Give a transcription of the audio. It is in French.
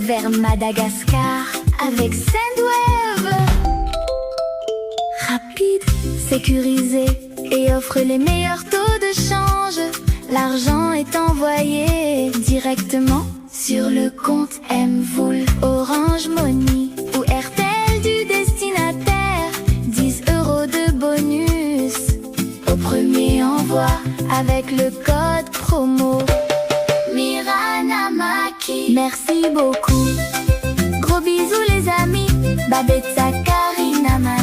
vers Madagascar avec Sendwave. Rapide, sécurisé et offre les meilleurs taux de change. L'argent est envoyé directement sur le compte Mvoul, Orange Money ou RTL du destinataire. 10 € de bonus au premier envoi avec le code promo Miranamaki. Merci beaucoup. Gros bisous les amis. Babetsa Karina.